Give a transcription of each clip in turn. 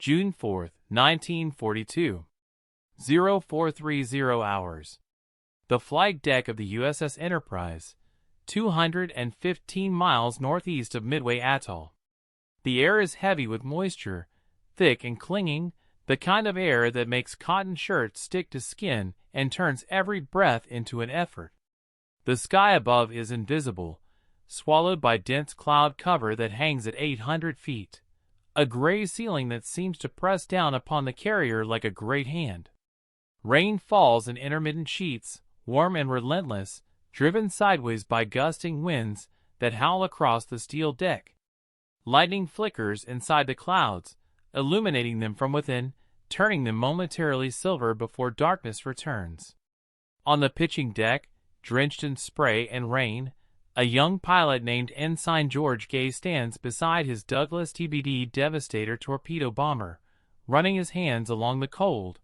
June 4, 1942. 0430 hours. The flight deck of the USS Enterprise, 215 miles northeast of Midway Atoll. The air is heavy with moisture, thick and clinging, the kind of air that makes cotton shirts stick to skin and turns every breath into an effort. The sky above is invisible, swallowed by dense cloud cover that hangs at 800 feet, a gray ceiling that seems to press down upon the carrier like a great hand. Rain falls in intermittent sheets, warm and relentless, driven sideways by gusting winds that howl across the steel deck. Lightning flickers inside the clouds, illuminating them from within, turning them momentarily silver before darkness returns. On the pitching deck, drenched in spray and rain, a young pilot named Ensign George Gay stands beside his Douglas TBD Devastator torpedo bomber, running his hands along the cold,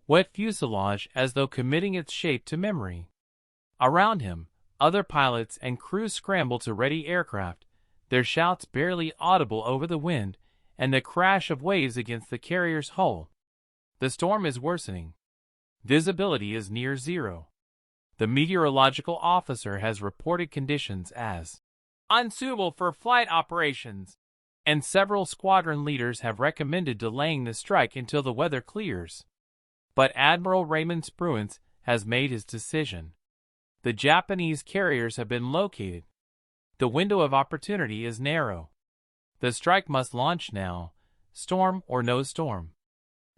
wet fuselage as though committing its shape to memory. Around him, other pilots and crews scramble to ready aircraft, their shouts barely audible over the wind and the crash of waves against the carrier's hull. The storm is worsening. Visibility is near zero. The meteorological officer has reported conditions as unsuitable for flight operations, and several squadron leaders have recommended delaying the strike until the weather clears. But Admiral Raymond Spruance has made his decision. The Japanese carriers have been located. The window of opportunity is narrow. The strike must launch now, storm or no storm.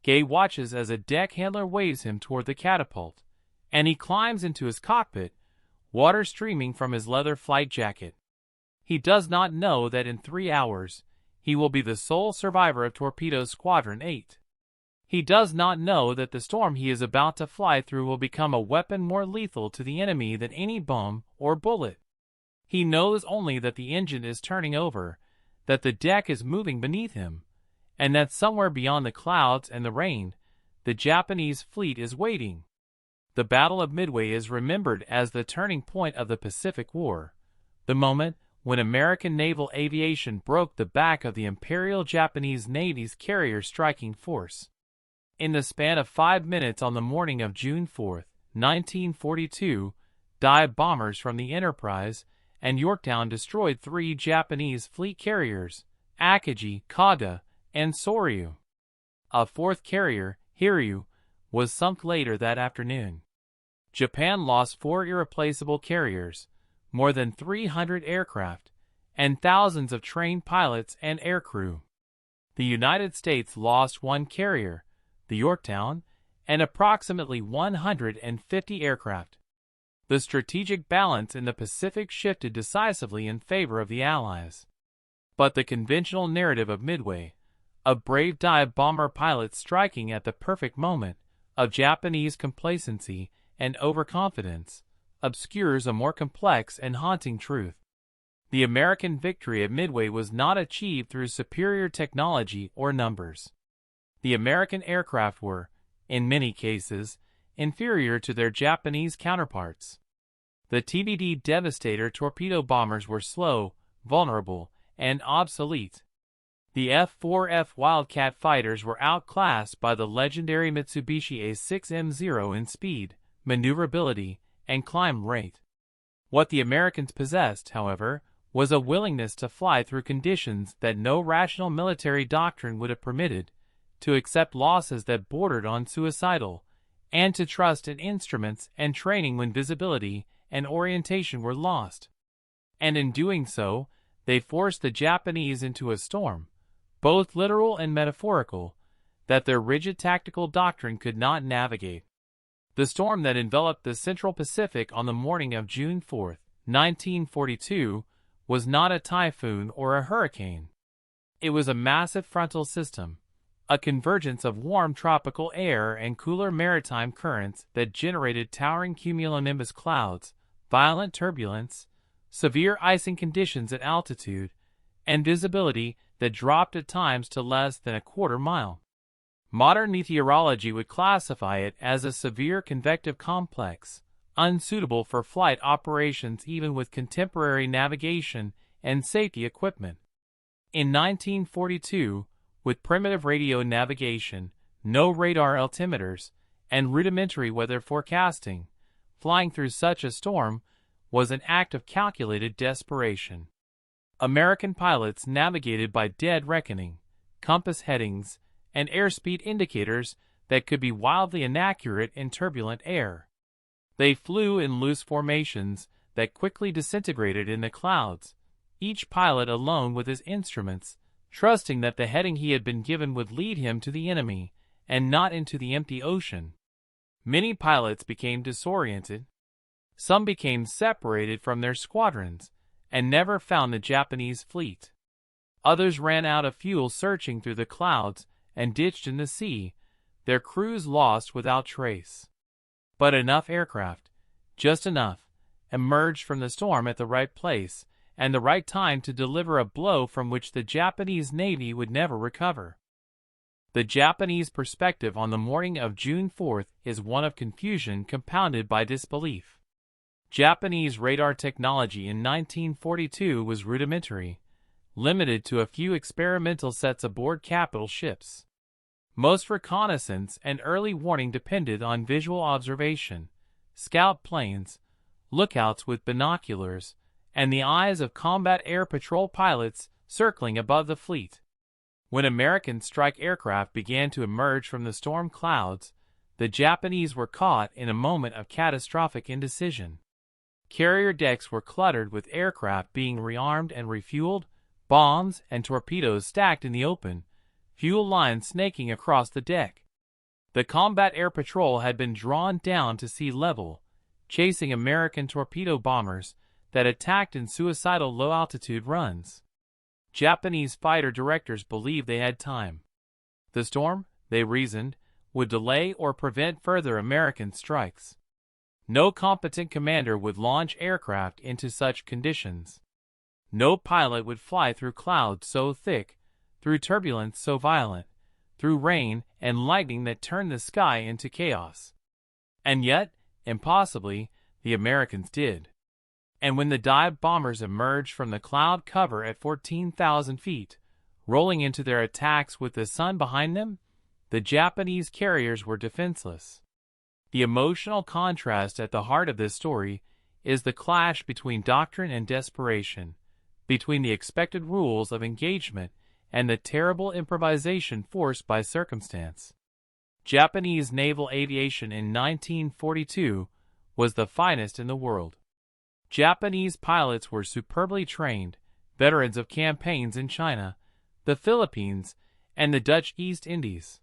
Gay watches as a deck handler waves him toward the catapult, and he climbs into his cockpit, water streaming from his leather flight jacket. He does not know that in 3 hours, he will be the sole survivor of Torpedo Squadron 8. He does not know that the storm he is about to fly through will become a weapon more lethal to the enemy than any bomb or bullet. He knows only that the engine is turning over, that the deck is moving beneath him, and that somewhere beyond the clouds and the rain, the Japanese fleet is waiting. The Battle of Midway is remembered as the turning point of the Pacific War, the moment when American naval aviation broke the back of the Imperial Japanese Navy's carrier striking force. In the span of 5 minutes on the morning of June 4, 1942, dive bombers from the Enterprise and Yorktown destroyed 3 Japanese fleet carriers, Akagi, Kaga, and Soryu. A 4th carrier, Hiryu, was sunk later that afternoon. Japan lost 4 irreplaceable carriers, more than 300 aircraft, and thousands of trained pilots and aircrew. The United States lost 1 carrier, the Yorktown, and approximately 150 aircraft. The strategic balance in the Pacific shifted decisively in favor of the Allies. But the conventional narrative of Midway, of brave dive bomber pilots striking at the perfect moment, of Japanese complacency and overconfidence, obscures a more complex and haunting truth. The American victory at Midway was not achieved through superior technology or numbers. The American aircraft were, in many cases, inferior to their Japanese counterparts. The TBD Devastator torpedo bombers were slow, vulnerable, and obsolete. The F-4F Wildcat fighters were outclassed by the legendary Mitsubishi A6M0 in speed, maneuverability, and climb rate. What the Americans possessed, however, was a willingness to fly through conditions that no rational military doctrine would have permitted, to accept losses that bordered on suicidal, and to trust in instruments and training when visibility and orientation were lost. And in doing so, they forced the Japanese into a storm, both literal and metaphorical, that their rigid tactical doctrine could not navigate. The storm that enveloped the Central Pacific on the morning of June 4, 1942, was not a typhoon or a hurricane. It was a massive frontal system, a convergence of warm tropical air and cooler maritime currents that generated towering cumulonimbus clouds, violent turbulence, severe icing conditions at altitude, and visibility that dropped at times to less than a quarter mile. Modern meteorology would classify it as a severe convective complex, unsuitable for flight operations even with contemporary navigation and safety equipment. In 1942, With primitive radio navigation, no radar altimeters, and rudimentary weather forecasting, flying through such a storm was an act of calculated desperation. American pilots navigated by dead reckoning, compass headings, and airspeed indicators that could be wildly inaccurate in turbulent air. They flew in loose formations that quickly disintegrated in the clouds, each pilot alone with his instruments, trusting that the heading he had been given would lead him to the enemy and not into the empty ocean. Many pilots became disoriented. Some became separated from their squadrons and never found the Japanese fleet. Others ran out of fuel searching through the clouds and ditched in the sea, their crews lost without trace. But enough aircraft, just enough, emerged from the storm at the right place and the right time to deliver a blow from which the Japanese Navy would never recover. The Japanese perspective on the morning of June 4th is one of confusion compounded by disbelief. Japanese radar technology in 1942 was rudimentary, limited to a few experimental sets aboard capital ships. Most reconnaissance and early warning depended on visual observation, scout planes, lookouts with binoculars, and the eyes of combat air patrol pilots circling above the fleet. When American strike aircraft began to emerge from the storm clouds, the Japanese were caught in a moment of catastrophic indecision. Carrier decks were cluttered with aircraft being rearmed and refueled, bombs and torpedoes stacked in the open, fuel lines snaking across the deck. The combat air patrol had been drawn down to sea level, chasing American torpedo bombers that attacked in suicidal low-altitude runs. Japanese fighter directors believed they had time. The storm, they reasoned, would delay or prevent further American strikes. No competent commander would launch aircraft into such conditions. No pilot would fly through clouds so thick, through turbulence so violent, through rain and lightning that turned the sky into chaos. And yet, impossibly, the Americans did. And when the dive bombers emerged from the cloud cover at 14,000 feet, rolling into their attacks with the sun behind them, the Japanese carriers were defenseless. The emotional contrast at the heart of this story is the clash between doctrine and desperation, between the expected rules of engagement and the terrible improvisation forced by circumstance. Japanese naval aviation in 1942 was the finest in the world. Japanese pilots were superbly trained, veterans of campaigns in China, the Philippines, and the Dutch East Indies.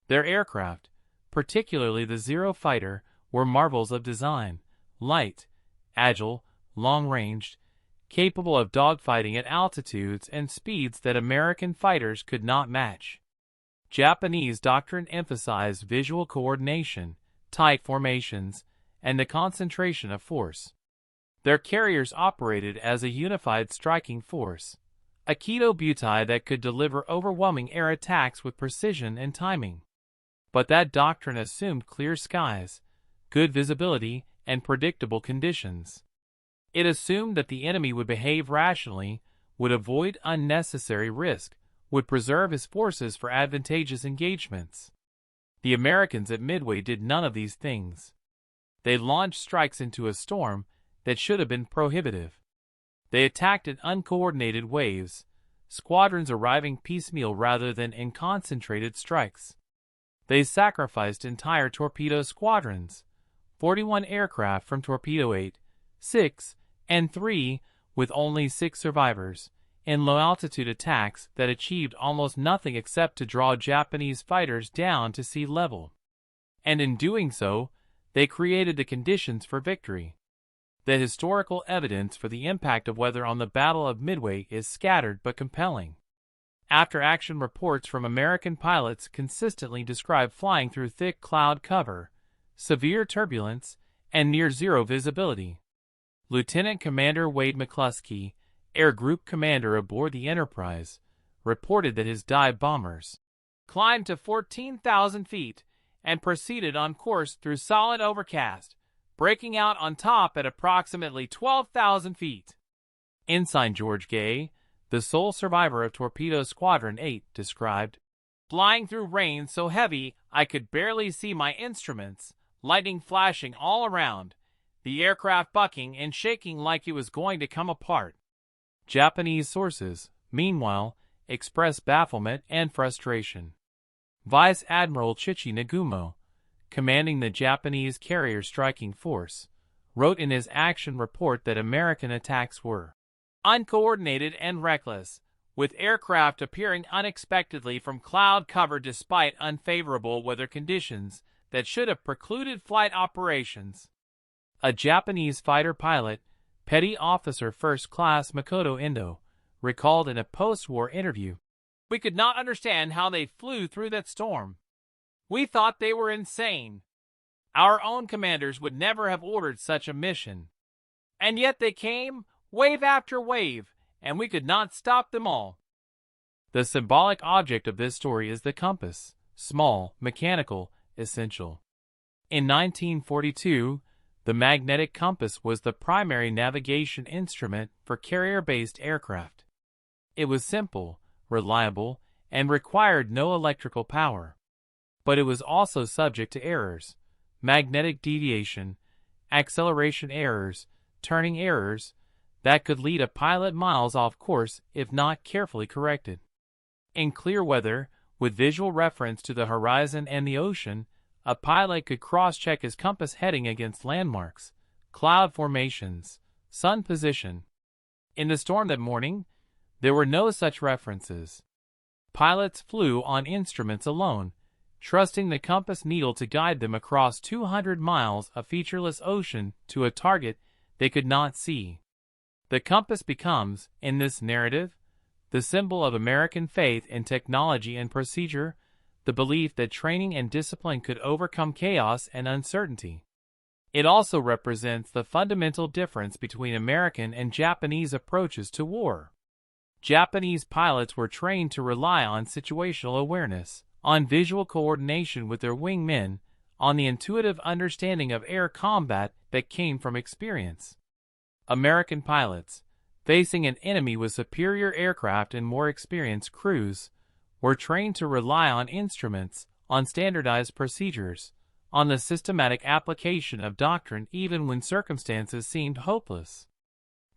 Their aircraft, particularly the Zero fighter, were marvels of design, light, agile, long-ranged, capable of dogfighting at altitudes and speeds that American fighters could not match. Japanese doctrine emphasized visual coordination, tight formations, and the concentration of force. Their carriers operated as a unified striking force, a Kido butai that could deliver overwhelming air attacks with precision and timing. But that doctrine assumed clear skies, good visibility, and predictable conditions. It assumed that the enemy would behave rationally, would avoid unnecessary risk, would preserve his forces for advantageous engagements. The Americans at Midway did none of these things. They launched strikes into a storm that should have been prohibitive. They attacked in uncoordinated waves, squadrons arriving piecemeal rather than in concentrated strikes. They sacrificed entire torpedo squadrons, 41 aircraft from Torpedo 8, 6, and 3, with only 6 survivors, in low-altitude attacks that achieved almost nothing except to draw Japanese fighters down to sea level. And in doing so, they created the conditions for victory. The historical evidence for the impact of weather on the Battle of Midway is scattered but compelling. After-action reports from American pilots consistently describe flying through thick cloud cover, severe turbulence, and near-zero visibility. Lieutenant Commander Wade McCluskey, Air Group Commander aboard the Enterprise, reported that his dive bombers climbed to 14,000 feet and proceeded on course through solid overcast, breaking out on top at approximately 12,000 feet. Ensign George Gay, the sole survivor of Torpedo Squadron 8, described, flying through rain so heavy I could barely see my instruments, lightning flashing all around, the aircraft bucking and shaking like it was going to come apart. Japanese sources, meanwhile, expressed bafflement and frustration. Vice Admiral Chichi Nagumo, commanding the Japanese carrier striking force, wrote in his action report that American attacks were uncoordinated and reckless, with aircraft appearing unexpectedly from cloud cover despite unfavorable weather conditions that should have precluded flight operations. A Japanese fighter pilot, Petty Officer First Class Makoto Endo, recalled in a post-war interview, "We could not understand how they flew through that storm. We thought they were insane. Our own commanders would never have ordered such a mission. And yet they came, wave after wave, and we could not stop them all." The symbolic object of this story is the compass, small, mechanical, essential. In 1942, the magnetic compass was the primary navigation instrument for carrier-based aircraft. It was simple, reliable, and required no electrical power. But it was also subject to errors, magnetic deviation, acceleration errors, turning errors, that could lead a pilot miles off course if not carefully corrected. In clear weather, with visual reference to the horizon and the ocean, a pilot could cross-check his compass heading against landmarks, cloud formations, sun position. In the storm that morning, there were no such references. Pilots flew on instruments alone, trusting the compass needle to guide them across 200 miles of featureless ocean to a target they could not see. The compass becomes, in this narrative, the symbol of American faith in technology and procedure, the belief that training and discipline could overcome chaos and uncertainty. It also represents the fundamental difference between American and Japanese approaches to war. Japanese pilots were trained to rely on situational awareness, on visual coordination with their wingmen, on the intuitive understanding of air combat that came from experience. American pilots, facing an enemy with superior aircraft and more experienced crews, were trained to rely on instruments, on standardized procedures, on the systematic application of doctrine even when circumstances seemed hopeless.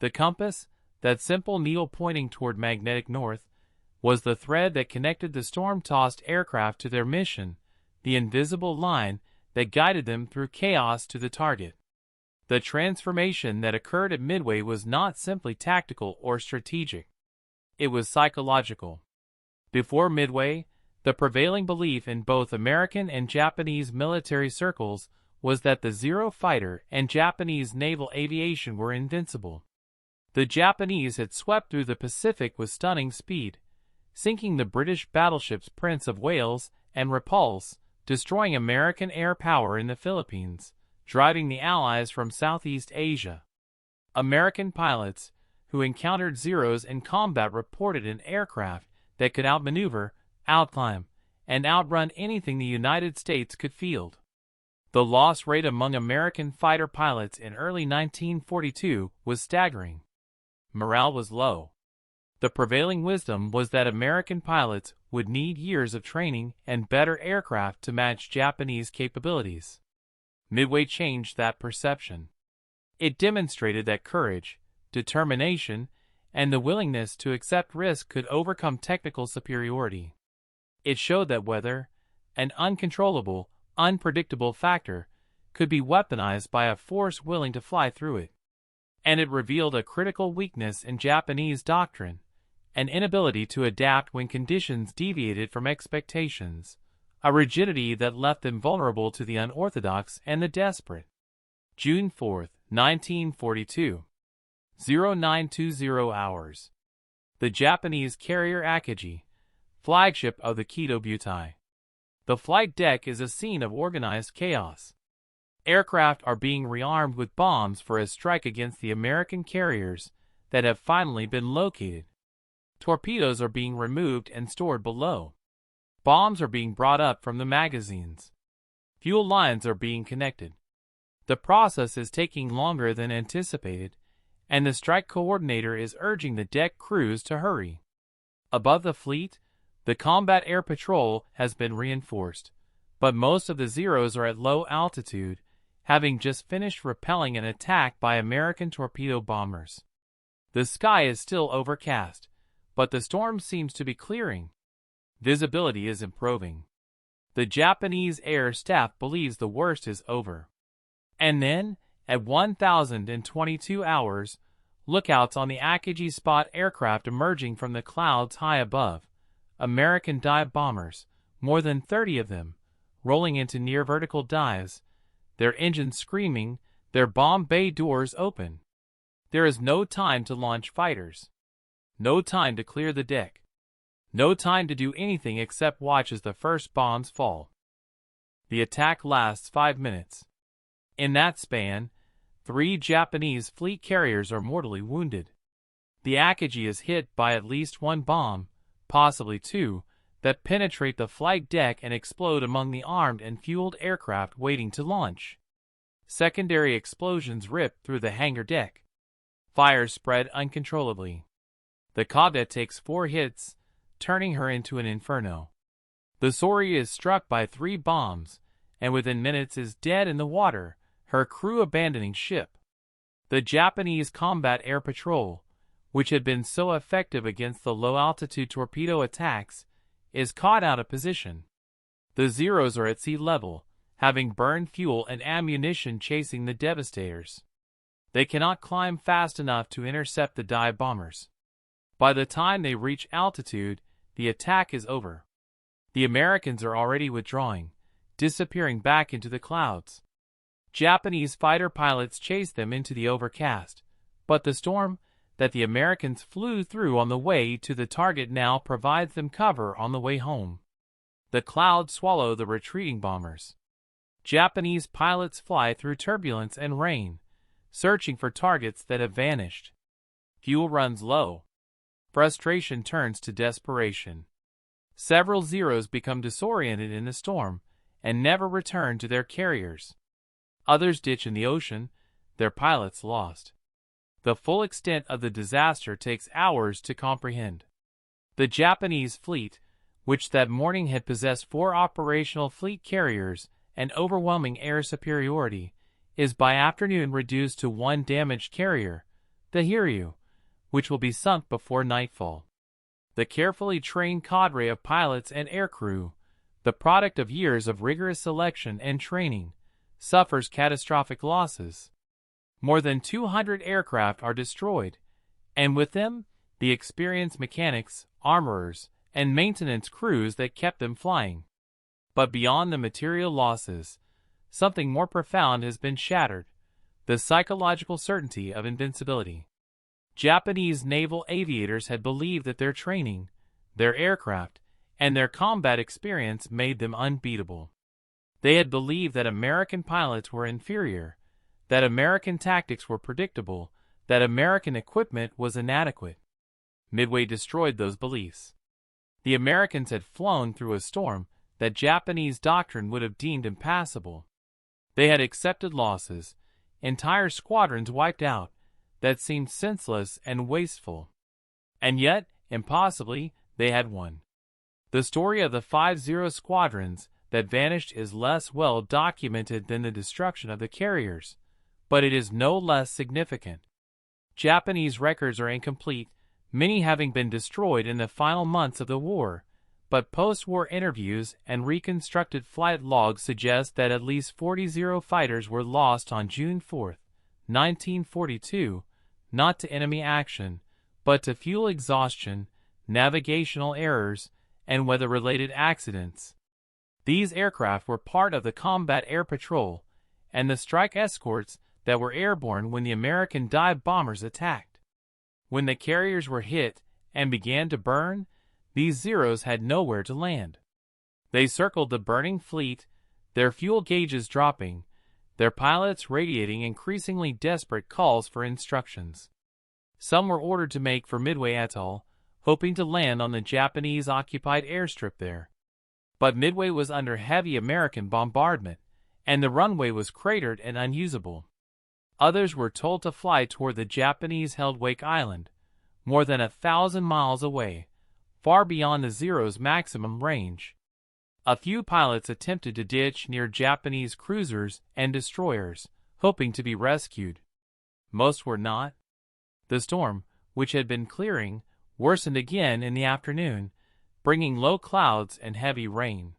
The compass, that simple needle pointing toward magnetic north, was the thread that connected the storm-tossed aircraft to their mission, the invisible line that guided them through chaos to the target. The transformation that occurred at Midway was not simply tactical or strategic. It was psychological. Before Midway, the prevailing belief in both American and Japanese military circles was that the Zero fighter and Japanese naval aviation were invincible. The Japanese had swept through the Pacific with stunning speed, sinking the British battleships Prince of Wales and Repulse, destroying American air power in the Philippines, driving the Allies from Southeast Asia. American pilots who encountered Zeros in combat reported an aircraft that could outmaneuver, outclimb, and outrun anything the United States could field. The loss rate among American fighter pilots in early 1942 was staggering. Morale was low. The prevailing wisdom was that American pilots would need years of training and better aircraft to match Japanese capabilities. Midway changed that perception. It demonstrated that courage, determination, and the willingness to accept risk could overcome technical superiority. It showed that weather, an uncontrollable, unpredictable factor, could be weaponized by a force willing to fly through it. And it revealed a critical weakness in Japanese doctrine, an inability to adapt when conditions deviated from expectations, a rigidity that left them vulnerable to the unorthodox and the desperate. June 4, 1942. 0920 hours. The Japanese carrier Akagi, flagship of the Kido Butai. The flight deck is a scene of organized chaos. Aircraft are being rearmed with bombs for a strike against the American carriers that have finally been located. Torpedoes are being removed and stored below. Bombs are being brought up from the magazines. Fuel lines are being connected. The process is taking longer than anticipated, and the strike coordinator is urging the deck crews to hurry. Above the fleet, The combat air patrol has been reinforced, but most of the Zeros are at low altitude, having just finished repelling an attack by American torpedo bombers. The sky is still overcast, but the storm seems to be clearing. Visibility is improving. The Japanese air staff believes the worst is over. And then, at 1022 hours, lookouts on the Akagi spot aircraft emerging from the clouds high above. American dive bombers, more than 30 of them, rolling into near-vertical dives, their engines screaming, their bomb bay doors open. There is no time to launch fighters. No time to clear the deck. No time to do anything except watch as the first bombs fall. The attack lasts 5 minutes. In that span, 3 Japanese fleet carriers are mortally wounded. The Akagi is hit by at least 1 bomb, possibly 2, that penetrate the flight deck and explode among the armed and fueled aircraft waiting to launch. Secondary explosions rip through the hangar deck. Fires spread uncontrollably. The Kade takes 4 hits, turning her into an inferno. The Sori is struck by 3 bombs, and within minutes is dead in the water, her crew abandoning ship. The Japanese combat air patrol, which had been so effective against the low-altitude torpedo attacks, is caught out of position. The Zeros are at sea level, having burned fuel and ammunition chasing the Devastators. They cannot climb fast enough to intercept the dive bombers. By the time they reach altitude, the attack is over. The Americans are already withdrawing, disappearing back into the clouds. Japanese fighter pilots chase them into the overcast, but the storm that the Americans flew through on the way to the target now provides them cover on the way home. The clouds swallow the retreating bombers. Japanese pilots fly through turbulence and rain, searching for targets that have vanished. Fuel runs low. Frustration turns to desperation. Several Zeros become disoriented in the storm and never return to their carriers. Others ditch in the ocean, their pilots lost. The full extent of the disaster takes hours to comprehend. The Japanese fleet, which that morning had possessed 4 operational fleet carriers and overwhelming air superiority, is by afternoon reduced to 1 damaged carrier, the Hiryu, which will be sunk before nightfall. The carefully trained cadre of pilots and aircrew, the product of years of rigorous selection and training, suffers catastrophic losses. More than 200 aircraft are destroyed, and with them, the experienced mechanics, armorers, and maintenance crews that kept them flying. But beyond the material losses, something more profound has been shattered: the psychological certainty of invincibility. Japanese naval aviators had believed that their training, their aircraft, and their combat experience made them unbeatable. They had believed that American pilots were inferior, that American tactics were predictable, that American equipment was inadequate. Midway destroyed those beliefs. The Americans had flown through a storm that Japanese doctrine would have deemed impassable. They had accepted losses, entire squadrons wiped out, that seemed senseless and wasteful. And yet, impossibly, they had won. The story of the 50 squadrons that vanished is less well documented than the destruction of the carriers, but it is no less significant. Japanese records are incomplete, many having been destroyed in the final months of the war, but post-war interviews and reconstructed flight logs suggest that at least 40 Zero fighters were lost on June 4, 1942, not to enemy action, but to fuel exhaustion, navigational errors, and weather-related accidents. These aircraft were part of the combat air patrol and the strike escorts that were airborne when the American dive bombers attacked. When the carriers were hit and began to burn, these Zeros had nowhere to land. They circled the burning fleet, their fuel gauges dropping, their pilots radiating increasingly desperate calls for instructions. Some were ordered to make for Midway Atoll, hoping to land on the Japanese-occupied airstrip there. But Midway was under heavy American bombardment, and the runway was cratered and unusable. Others were told to fly toward the Japanese-held Wake Island, more than 1,000 miles away, far beyond the Zero's maximum range. A few pilots attempted to ditch near Japanese cruisers and destroyers, hoping to be rescued. Most were not. The storm, which had been clearing, worsened again in the afternoon, bringing low clouds and heavy rain.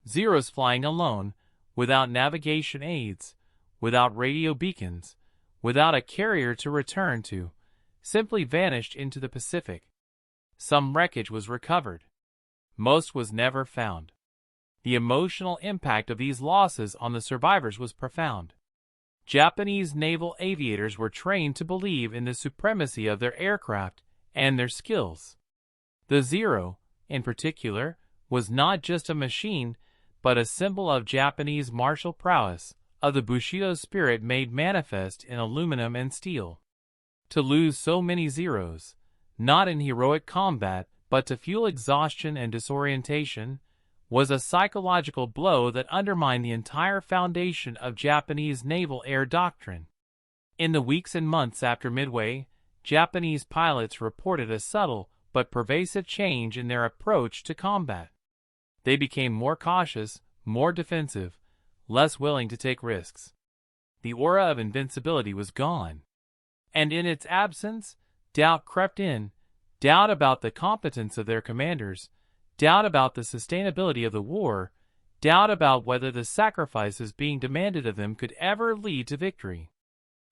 Zeros flying alone, without navigation aids, without radio beacons, without a carrier to return to, simply vanished into the Pacific. Some wreckage was recovered. Most was never found. The emotional impact of these losses on the survivors was profound. Japanese naval aviators were trained to believe in the supremacy of their aircraft and their skills. The Zero, in particular, was not just a machine, but a symbol of Japanese martial prowess, of the Bushido spirit made manifest in aluminum and steel. To lose so many Zeros, not in heroic combat, but to fuel exhaustion and disorientation, was a psychological blow that undermined the entire foundation of Japanese naval air doctrine. In the weeks and months after Midway, Japanese pilots reported a subtle but pervasive change in their approach to combat. They became more cautious, more defensive, less willing to take risks. The aura of invincibility was gone. And in its absence, doubt crept in, doubt about the competence of their commanders, doubt about the sustainability of the war, doubt about whether the sacrifices being demanded of them could ever lead to victory.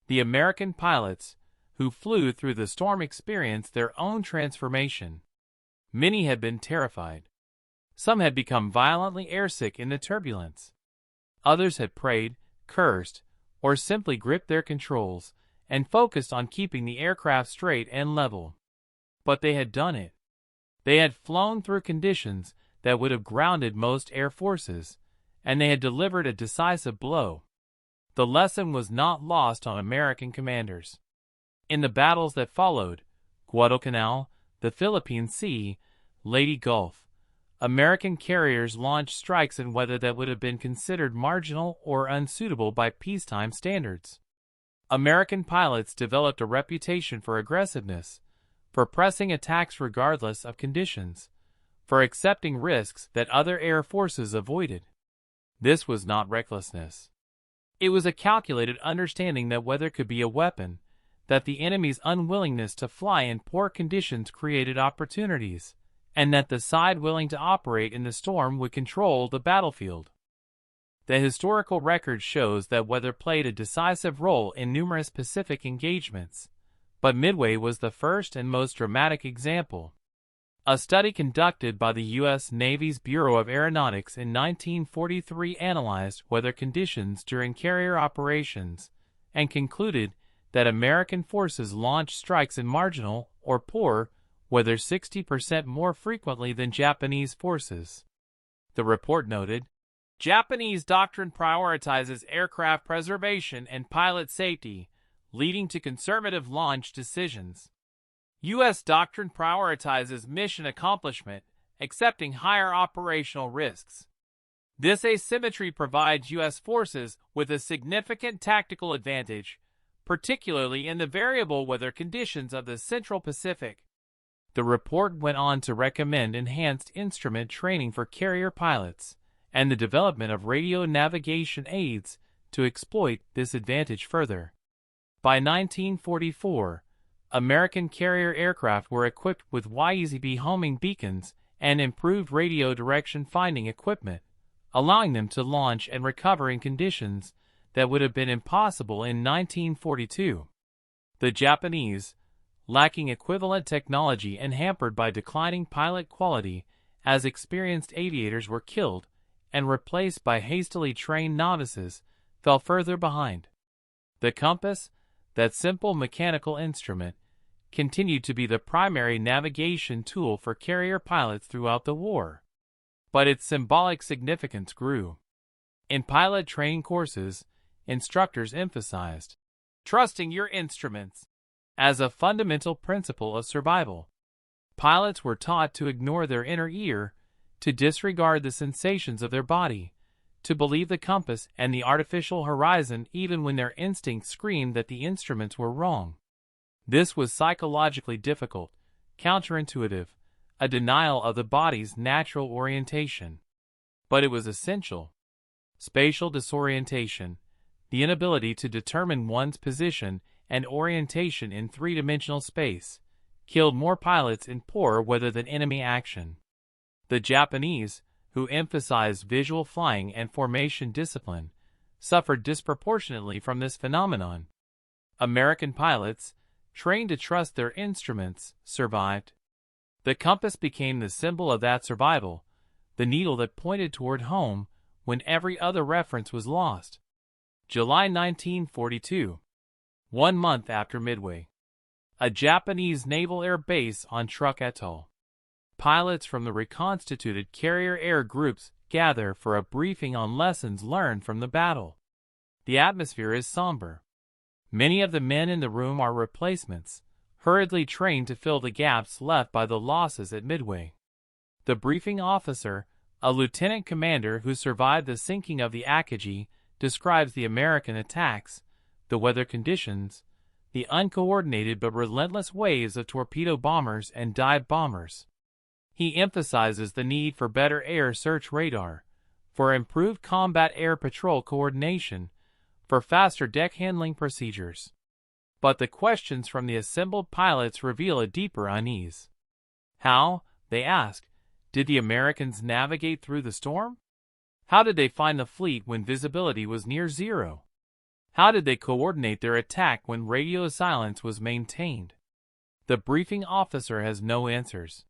The American pilots, who flew through the storm, experienced their own transformation. Many had been terrified. Some had become violently airsick in the turbulence. Others had prayed, cursed, or simply gripped their controls and focused on keeping the aircraft straight and level. But they had done it. They had flown through conditions that would have grounded most air forces, and they had delivered a decisive blow. The lesson was not lost on American commanders. In the battles that followed, Guadalcanal, the Philippine Sea, Leyte Gulf, American carriers launched strikes in weather that would have been considered marginal or unsuitable by peacetime standards. American pilots developed a reputation for aggressiveness, for pressing attacks regardless of conditions, for accepting risks that other air forces avoided. This was not recklessness. It was a calculated understanding that weather could be a weapon, that the enemy's unwillingness to fly in poor conditions created opportunities, and that the side willing to operate in the storm would control the battlefield. The historical record shows that weather played a decisive role in numerous Pacific engagements, but Midway was the first and most dramatic example. A study conducted by the U.S. Navy's Bureau of Aeronautics in 1943 analyzed weather conditions during carrier operations and concluded that American forces launched strikes in marginal or poor weather 60% more frequently than Japanese forces. The report noted, Japanese doctrine prioritizes aircraft preservation and pilot safety, leading to conservative launch decisions. U.S. doctrine prioritizes mission accomplishment, accepting higher operational risks. This asymmetry provides U.S. forces with a significant tactical advantage, particularly in the variable weather conditions of the Central Pacific. The report went on to recommend enhanced instrument training for carrier pilots and the development of radio navigation aids to exploit this advantage further. By 1944, American carrier aircraft were equipped with YEZB homing beacons and improved radio direction finding equipment, allowing them to launch and recover in conditions that would have been impossible in 1942. The Japanese, lacking equivalent technology and hampered by declining pilot quality, as experienced aviators were killed and replaced by hastily trained novices, fell further behind. The compass, that simple mechanical instrument, continued to be the primary navigation tool for carrier pilots throughout the war. But its symbolic significance grew. In pilot training courses, instructors emphasized trusting your instruments as a fundamental principle of survival. Pilots were taught to ignore their inner ear, to disregard the sensations of their body, to believe the compass and the artificial horizon even when their instincts screamed that the instruments were wrong. This was psychologically difficult, counterintuitive, a denial of the body's natural orientation. But it was essential. Spatial disorientation, the inability to determine one's position and orientation in three-dimensional space, killed more pilots in poor weather than enemy action. The Japanese, who emphasized visual flying and formation discipline, suffered disproportionately from this phenomenon. American pilots, trained to trust their instruments, survived. The compass became the symbol of that survival, the needle that pointed toward home when every other reference was lost. July 1942. 1 month after Midway. A Japanese naval air base on Truk Atoll. Pilots from the reconstituted carrier air groups gather for a briefing on lessons learned from the battle. The atmosphere is somber. Many of the men in the room are replacements, hurriedly trained to fill the gaps left by the losses at Midway. The briefing officer, a lieutenant commander who survived the sinking of the Akagi, describes the American attacks, the weather conditions, the uncoordinated but relentless waves of torpedo bombers and dive bombers. He emphasizes the need for better air search radar, for improved combat air patrol coordination, for faster deck handling procedures. But the questions from the assembled pilots reveal a deeper unease. How, they ask, did the Americans navigate through the storm? How did they find the fleet when visibility was near zero? How did they coordinate their attack when radio silence was maintained? The briefing officer has no answers.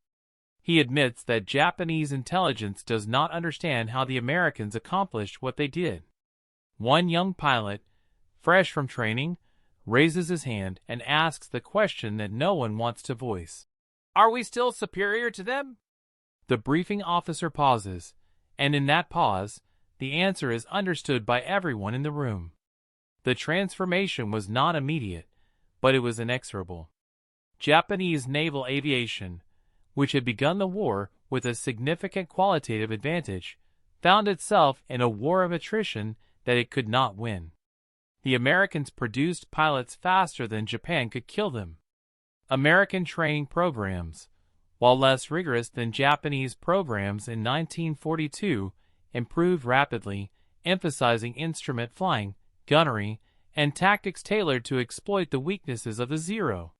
He admits that Japanese intelligence does not understand how the Americans accomplished what they did. One young pilot, fresh from training, raises his hand and asks the question that no one wants to voice. Are we still superior to them? The briefing officer pauses, and in that pause, the answer is understood by everyone in the room. The transformation was not immediate, but it was inexorable. Japanese naval aviation, which had begun the war with a significant qualitative advantage, found itself in a war of attrition that it could not win. The Americans produced pilots faster than Japan could kill them. American training programs, while less rigorous than Japanese programs in 1942, improved rapidly, emphasizing instrument flying, gunnery, and tactics tailored to exploit the weaknesses of the Zero.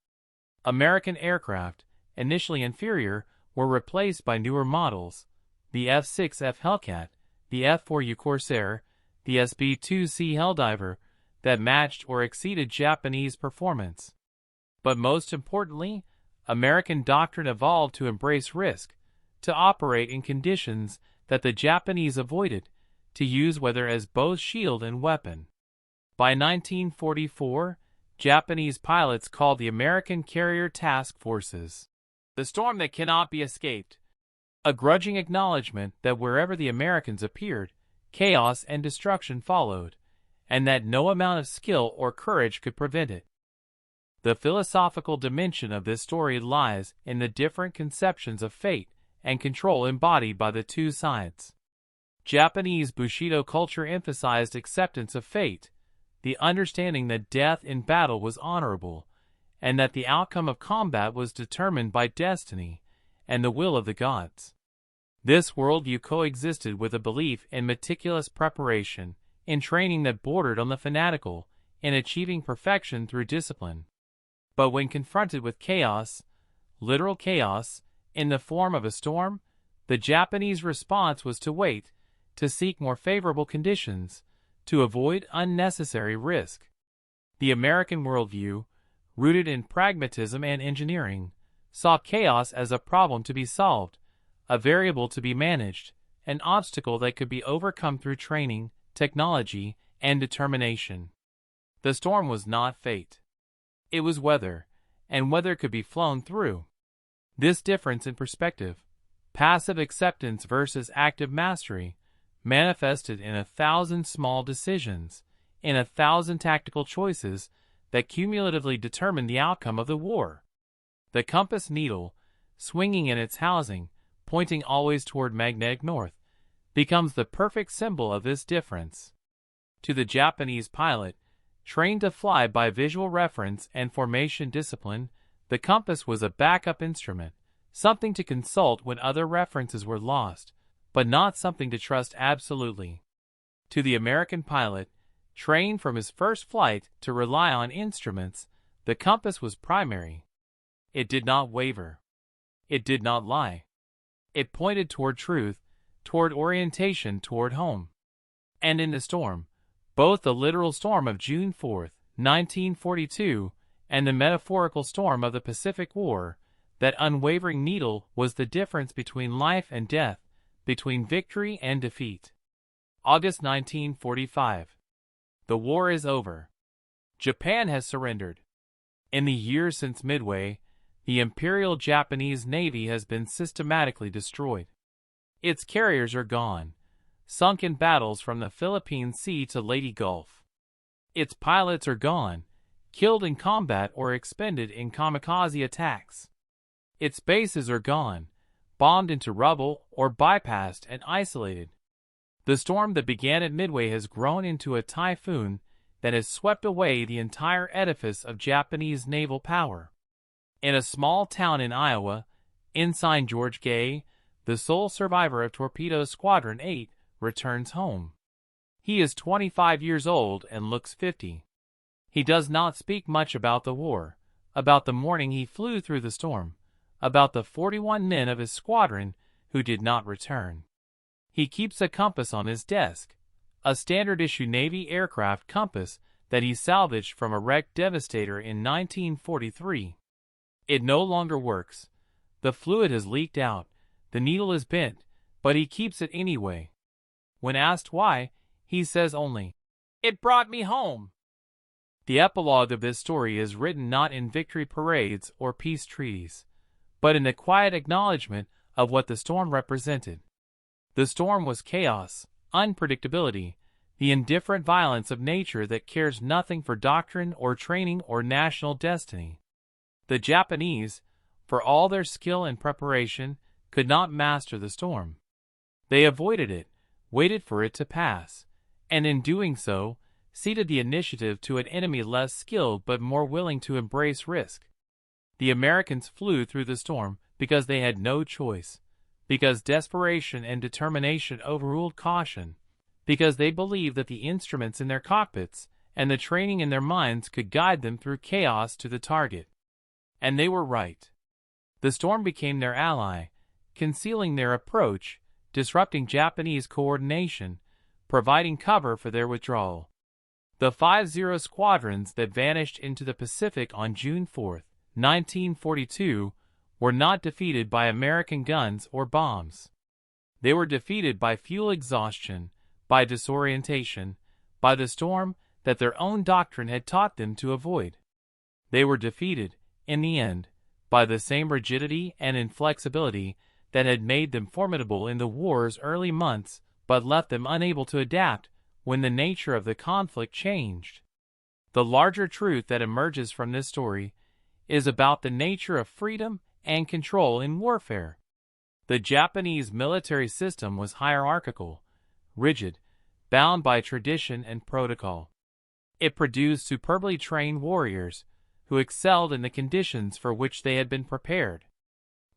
American aircraft, initially inferior, were replaced by newer models, the F-6F Hellcat, the F-4U Corsair, the SB-2C Helldiver, that matched or exceeded Japanese performance. But most importantly, American doctrine evolved to embrace risk, to operate in conditions that the Japanese avoided, to use weather as both shield and weapon. By 1944, Japanese pilots called the American carrier task forces the storm that cannot be escaped, a grudging acknowledgement that wherever the Americans appeared, chaos and destruction followed, and that no amount of skill or courage could prevent it. The philosophical dimension of this story lies in the different conceptions of fate and control embodied by the two sides. Japanese Bushido culture emphasized acceptance of fate, the understanding that death in battle was honorable, and that the outcome of combat was determined by destiny and the will of the gods. This worldview coexisted with a belief in meticulous preparation, in training that bordered on the fanatical, in achieving perfection through discipline. But when confronted with chaos, literal chaos, in the form of a storm, the Japanese response was to wait, to seek more favorable conditions, to avoid unnecessary risk. The American worldview, rooted in pragmatism and engineering, saw chaos as a problem to be solved, a variable to be managed, an obstacle that could be overcome through training, technology, and determination. The storm was not fate. It was weather, and weather could be flown through. This difference in perspective, passive acceptance versus active mastery, manifested in 1,000 small decisions, in 1,000 tactical choices that cumulatively determined the outcome of the war. The compass needle, swinging in its housing, pointing always toward magnetic north, becomes the perfect symbol of this difference. To the Japanese pilot, trained to fly by visual reference and formation discipline, the compass was a backup instrument, something to consult when other references were lost, but not something to trust absolutely. To the American pilot, trained from his first flight to rely on instruments, the compass was primary. It did not waver. It did not lie. It pointed toward truth, toward orientation, toward home. And in the storm, both the literal storm of June 4, 1942, and the metaphorical storm of the Pacific War, that unwavering needle was the difference between life and death, between victory and defeat. August 1945. The war is over. Japan has surrendered. In the years since Midway, the Imperial Japanese Navy has been systematically destroyed. Its carriers are gone, sunk in battles from the Philippine Sea to Leyte Gulf. Its pilots are gone, killed in combat or expended in kamikaze attacks. Its bases are gone, bombed into rubble or bypassed and isolated. The storm that began at Midway has grown into a typhoon that has swept away the entire edifice of Japanese naval power. In a small town in Iowa, Ensign George Gay, the sole survivor of Torpedo Squadron 8, returns home. He is 25 years old and looks 50. He does not speak much about the war, about the morning he flew through the storm, about the 41 men of his squadron who did not return. He keeps a compass on his desk, a standard-issue Navy aircraft compass that he salvaged from a wrecked Devastator in 1943. It no longer works. The fluid has leaked out, the needle is bent, but he keeps it anyway. When asked why, he says only, "It brought me home." The epilogue of this story is written not in victory parades or peace treaties, but in the quiet acknowledgement of what the storm represented. The storm was chaos, unpredictability, the indifferent violence of nature that cares nothing for doctrine or training or national destiny. The Japanese, for all their skill and preparation, could not master the storm. They avoided it, waited for it to pass, and in doing so, ceded the initiative to an enemy less skilled but more willing to embrace risk. The Americans flew through the storm because they had no choice, because desperation and determination overruled caution, because they believed that the instruments in their cockpits and the training in their minds could guide them through chaos to the target. And they were right. The storm became their ally, concealing their approach, disrupting Japanese coordination, providing cover for their withdrawal. The 50 squadrons that vanished into the Pacific on June 4, 1942, were not defeated by American guns or bombs. They were defeated by fuel exhaustion, by disorientation, by the storm that their own doctrine had taught them to avoid. They were defeated, in the end, by the same rigidity and inflexibility that had made them formidable in the war's early months but left them unable to adapt when the nature of the conflict changed. The larger truth that emerges from this story is about the nature of freedom and control in warfare. The Japanese military system was hierarchical, rigid, bound by tradition and protocol. It produced superbly trained warriors who excelled in the conditions for which they had been prepared.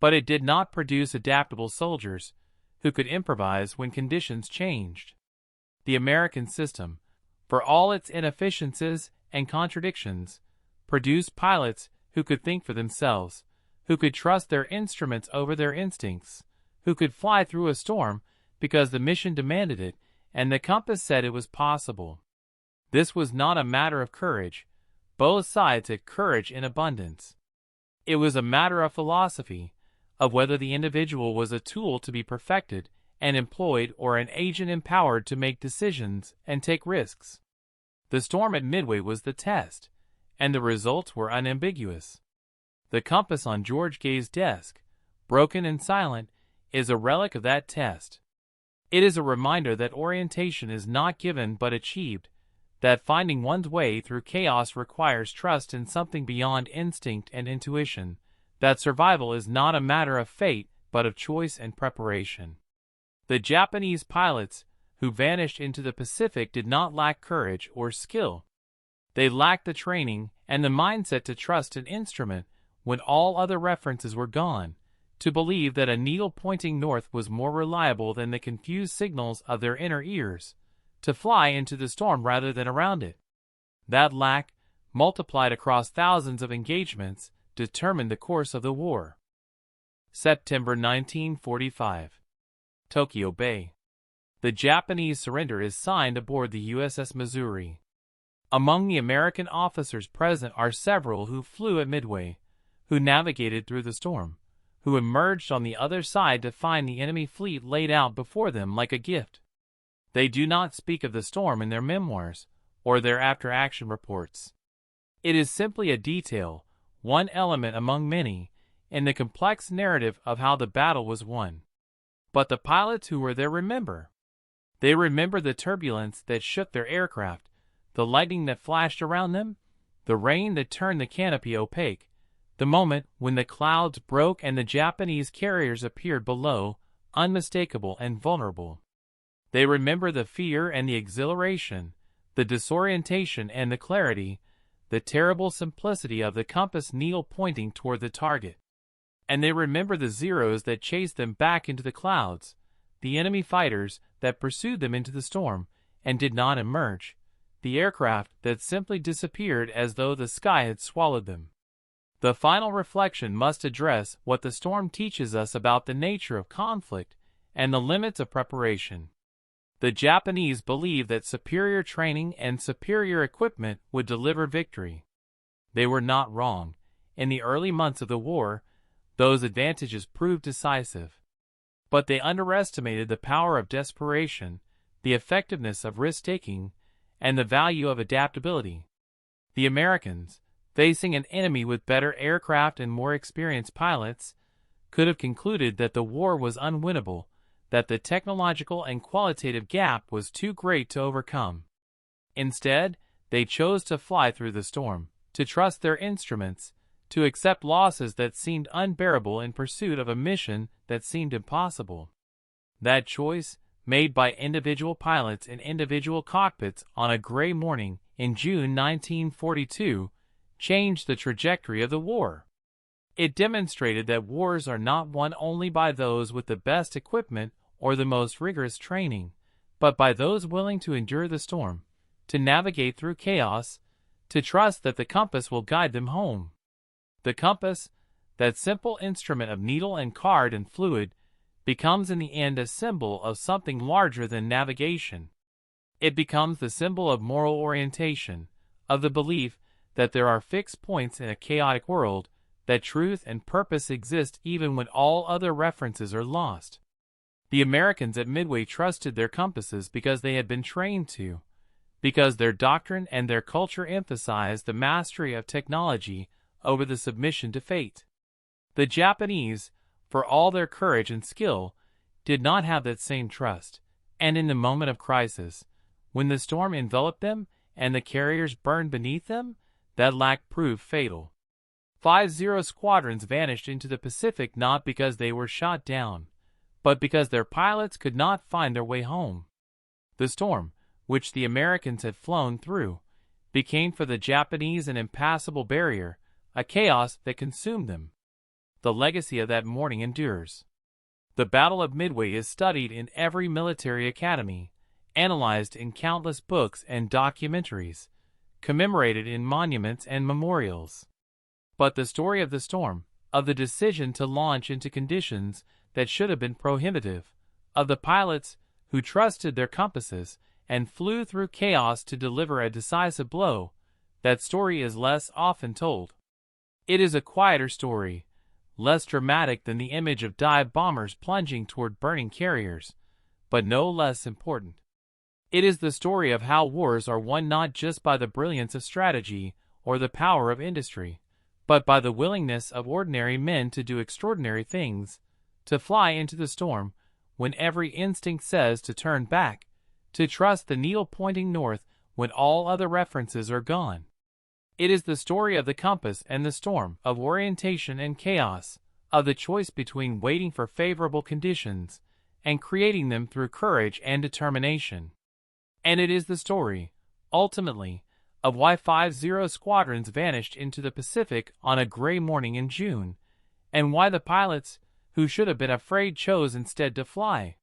But it did not produce adaptable soldiers who could improvise when conditions changed. The American system, for all its inefficiencies and contradictions, produced pilots who could think for themselves, who could trust their instruments over their instincts, who could fly through a storm because the mission demanded it and the compass said it was possible. This was not a matter of courage. Both sides had courage in abundance. It was a matter of philosophy, of whether the individual was a tool to be perfected and employed or an agent empowered to make decisions and take risks. The storm at Midway was the test, and the results were unambiguous. The compass on George Gay's desk, broken and silent, is a relic of that test. It is a reminder that orientation is not given but achieved, that finding one's way through chaos requires trust in something beyond instinct and intuition, that survival is not a matter of fate but of choice and preparation. The Japanese pilots who vanished into the Pacific did not lack courage or skill. They lacked the training and the mindset to trust an instrument when all other references were gone, to believe that a needle pointing north was more reliable than the confused signals of their inner ears, to fly into the storm rather than around it. That lack, multiplied across thousands of engagements, determined the course of the war. September 1945. Tokyo Bay. The Japanese surrender is signed aboard the USS Missouri. Among the American officers present are several who flew at Midway, who navigated through the storm, who emerged on the other side to find the enemy fleet laid out before them like a gift. They do not speak of the storm in their memoirs or their after-action reports. It is simply a detail, one element among many, in the complex narrative of how the battle was won. But the pilots who were there remember. They remember the turbulence that shook their aircraft, the lightning that flashed around them, the rain that turned the canopy opaque, the moment when the clouds broke and the Japanese carriers appeared below, unmistakable and vulnerable. They remember the fear and the exhilaration, the disorientation and the clarity, the terrible simplicity of the compass needle pointing toward the target. And they remember the Zeros that chased them back into the clouds, the enemy fighters that pursued them into the storm and did not emerge, the aircraft that simply disappeared as though the sky had swallowed them. The final reflection must address what the storm teaches us about the nature of conflict and the limits of preparation. The Japanese believed that superior training and superior equipment would deliver victory. They were not wrong. In the early months of the war, those advantages proved decisive. But they underestimated the power of desperation, the effectiveness of risk-taking, and the value of adaptability. The Americans, facing an enemy with better aircraft and more experienced pilots, could have concluded that the war was unwinnable, that the technological and qualitative gap was too great to overcome. Instead, they chose to fly through the storm, to trust their instruments, to accept losses that seemed unbearable in pursuit of a mission that seemed impossible. That choice, made by individual pilots in individual cockpits on a gray morning in June 1942, changed the trajectory of the war. It demonstrated that wars are not won only by those with the best equipment or the most rigorous training, but by those willing to endure the storm, to navigate through chaos, to trust that the compass will guide them home. The compass, that simple instrument of needle and card and fluid, becomes in the end a symbol of something larger than navigation. It becomes the symbol of moral orientation, of the belief that there are fixed points in a chaotic world, that truth and purpose exist even when all other references are lost. The Americans at Midway trusted their compasses because they had been trained to, because their doctrine and their culture emphasized the mastery of technology over the submission to fate. The Japanese, for all their courage and skill, did not have that same trust, and in the moment of crisis, when the storm enveloped them and the carriers burned beneath them, that lack proved fatal. 50 squadrons vanished into the Pacific not because they were shot down, but because their pilots could not find their way home. The storm, which the Americans had flown through, became for the Japanese an impassable barrier, a chaos that consumed them. The legacy of that morning endures. The Battle of Midway is studied in every military academy, analyzed in countless books and documentaries, commemorated in monuments and memorials. But the story of the storm, of the decision to launch into conditions that should have been prohibitive, of the pilots who trusted their compasses and flew through chaos to deliver a decisive blow, that story is less often told. It is a quieter story, less dramatic than the image of dive bombers plunging toward burning carriers, but no less important. It is the story of how wars are won not just by the brilliance of strategy or the power of industry, but by the willingness of ordinary men to do extraordinary things, to fly into the storm when every instinct says to turn back, to trust the needle pointing north when all other references are gone. It is the story of the compass and the storm, of orientation and chaos, of the choice between waiting for favorable conditions and creating them through courage and determination. And it is the story, ultimately, of why 50 squadrons vanished into the Pacific on a gray morning in June, and why the pilots, who should have been afraid chose instead to fly.